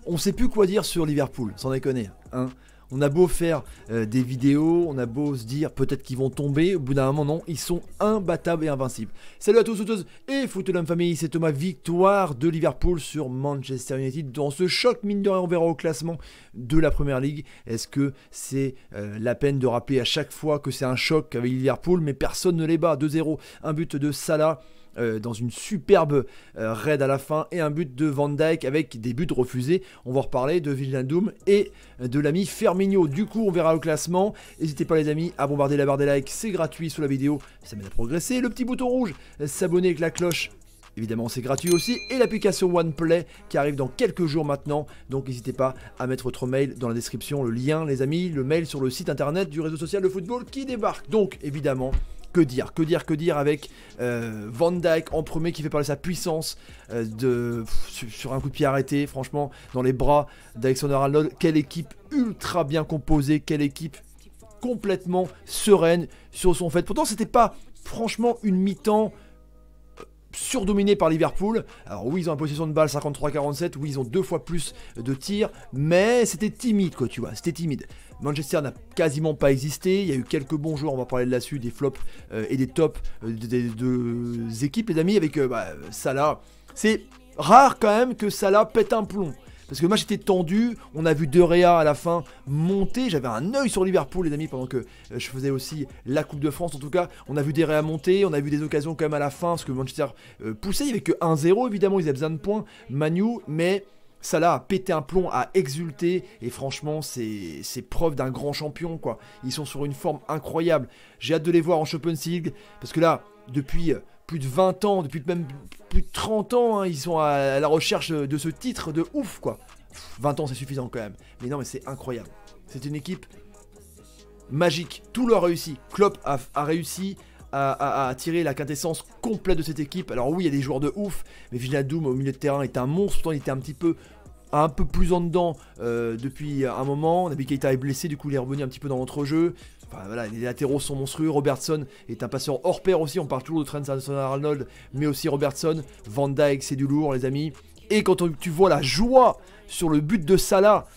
On sait plus quoi dire sur Liverpool, sans déconner. Hein. On a beau faire des vidéos, on a beau se dire peut-être qu'ils vont tomber, au bout d'un moment non, ils sont imbattables et invincibles. Salut à tous, footeuses et footeux famille, c'est Thomas. Victoire de Liverpool sur Manchester United dans ce choc, mine de rien, on verra au classement de la Première Ligue. Est-ce que c'est la peine de rappeler à chaque fois que c'est un choc avec Liverpool, mais personne ne les bat. 2-0, un but de Salah. Dans une superbe raid à la fin et un but de Van Dijk avec des buts refusés. On va reparler de Wijnaldum et de l'ami Firmino. Du coup, on verra le classement. N'hésitez pas les amis à bombarder la barre des likes, c'est gratuit sous la vidéo, ça m'aide à progresser. Le petit bouton rouge, s'abonner avec la cloche. Évidemment, c'est gratuit aussi. Et l'application OnePlay qui arrive dans quelques jours maintenant. Donc, n'hésitez pas à mettre votre mail dans la description. Le lien, les amis, le mail sur le site internet du réseau social de football qui débarque. Donc, évidemment, que dire avec Van Dijk en premier qui fait parler sa puissance sur un coup de pied arrêté, franchement, dans les bras d'Alexander-Arnold. Quelle équipe ultra bien composée, quelle équipe complètement sereine sur son fait. Pourtant, c'était pas franchement une mi-temps surdominé par Liverpool. Alors oui, ils ont une possession de balle 53-47, oui, ils ont 2 fois plus de tirs, mais c'était timide, quoi, tu vois, c'était timide. Manchester n'a quasiment pas existé, il y a eu quelques bons joueurs, on va parler de là-dessus, des flops et des tops des deux équipes, les amis, avec Salah. C'est rare quand même que Salah pète un plomb. Parce que le match était tendu, on a vu De Gea à la fin monter, j'avais un œil sur Liverpool les amis pendant que je faisais aussi la Coupe de France en tout cas, on a vu De Gea monter, on a vu des occasions quand même à la fin, parce que Manchester poussait, il n'y avait que 1-0 évidemment, ils avaient besoin de points, Manu, mais Salah a pété un plomb, a exulté, et franchement c'est preuve d'un grand champion quoi, ils sont sur une forme incroyable, j'ai hâte de les voir en Champions League, parce que là, depuis plus de 20 ans, depuis même plus de 30 ans, hein, ils sont à la recherche de ce titre de ouf, quoi. 20 ans, c'est suffisant quand même. Mais non, mais c'est incroyable. C'est une équipe magique. Tout leur réussi. Klopp a réussi à tirer la quintessence complète de cette équipe. Alors oui, il y a des joueurs de ouf, mais Wijnaldum au milieu de terrain est un monstre. Pourtant, il était un peu plus en dedans depuis un moment. Naby Keita est blessé, du coup, il est revenu un petit peu dans l'entrejeu. Enfin, voilà, les latéraux sont monstrueux. Robertson est un passeur hors pair aussi. On parle toujours de Trent Alexander-Arnold, mais aussi Robertson. Van Dijk, c'est du lourd, les amis. Et quand tu vois la joie sur le but de Salah,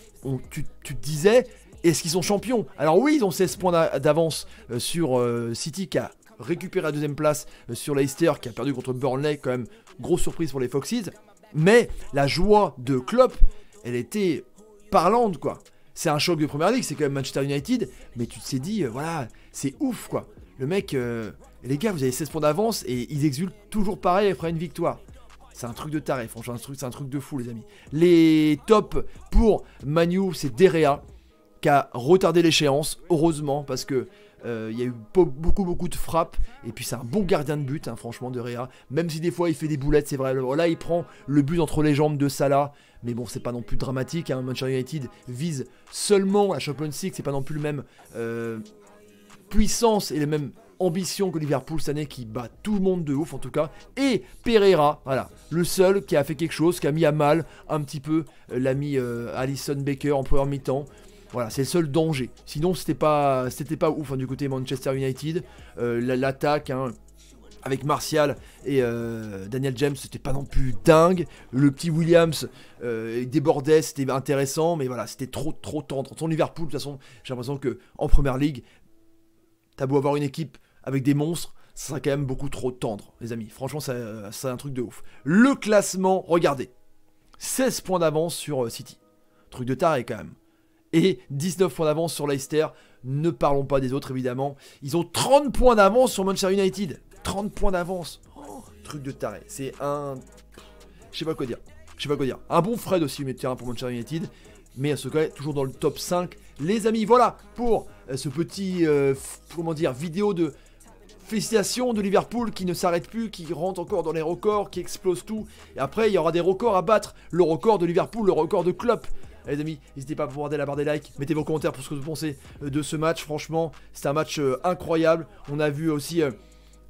tu te disais, est-ce qu'ils sont champions? Alors oui, ils ont 16 points d'avance sur City qui a récupéré la deuxième place sur Leicester qui a perdu contre Burnley. Quand même, grosse surprise pour les Foxes. Mais la joie de Klopp, elle était parlante, quoi. C'est un choc de Première Ligue, c'est quand même Manchester United, mais tu te sais dit, voilà, c'est ouf, quoi. Le mec, les gars, vous avez 16 points d'avance et ils exultent toujours pareil après une victoire. C'est un truc de taré, franchement, c'est un truc de fou, les amis. Les tops pour Manu, c'est De Gea, qui a retardé l'échéance, heureusement, parce que il y a eu beaucoup de frappes, et puis c'est un bon gardien de but, hein, franchement, De Gea, même si des fois il fait des boulettes, c'est vrai, là il prend le but entre les jambes de Salah, mais bon, c'est pas non plus dramatique, hein. Manchester United vise seulement la Champions League, c'est pas non plus le même puissance et les mêmes ambitions que Liverpool cette année qui bat tout le monde de ouf en tout cas, et Pereira, voilà, le seul qui a fait quelque chose, qui a mis à mal un petit peu l'ami Alisson Becker en première mi-temps. Voilà, c'est le seul danger. Sinon, c'était pas ouf hein, du côté Manchester United. L'attaque, hein, avec Martial et Daniel James, c'était pas non plus dingue. Le petit Williams débordait, c'était intéressant, mais voilà, c'était trop tendre. Son Liverpool, de toute façon, j'ai l'impression qu'en Première Ligue, t'as beau avoir une équipe avec des monstres, ça sera quand même beaucoup trop tendre, les amis. Franchement, c'est un truc de ouf. Le classement, regardez. 16 points d'avance sur City. Truc de taré quand même. Et 19 points d'avance sur Leicester. Ne parlons pas des autres, évidemment. Ils ont 30 points d'avance sur Manchester United. 30 points d'avance. Oh, truc de taré. C'est un... Je sais pas quoi dire. Un bon Fred aussi, au milieu de terrain pour Manchester United. Mais à ce cas, toujours dans le top 5. Les amis, voilà pour ce petit, vidéo de félicitations de Liverpool qui ne s'arrête plus, qui rentre encore dans les records, qui explose tout. Et après, il y aura des records à battre. Le record de Liverpool, le record de Klopp. Allez les amis, n'hésitez pas à bombarder la barre des likes, mettez vos commentaires pour ce que vous pensez de ce match. Franchement, c'était un match incroyable. On a vu aussi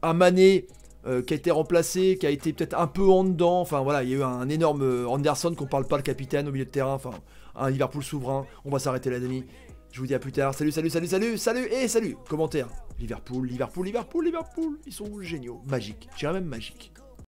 un Mané qui a été remplacé, qui a été peut-être un peu en dedans. Enfin voilà, il y a eu un énorme Anderson qu'on parle pas, le capitaine au milieu de terrain. Enfin, un Liverpool souverain. On va s'arrêter là les amis. Je vous dis à plus tard. Salut. Et salut. Commentaire. Liverpool. Ils sont géniaux. Magiques. Je dirais même magiques.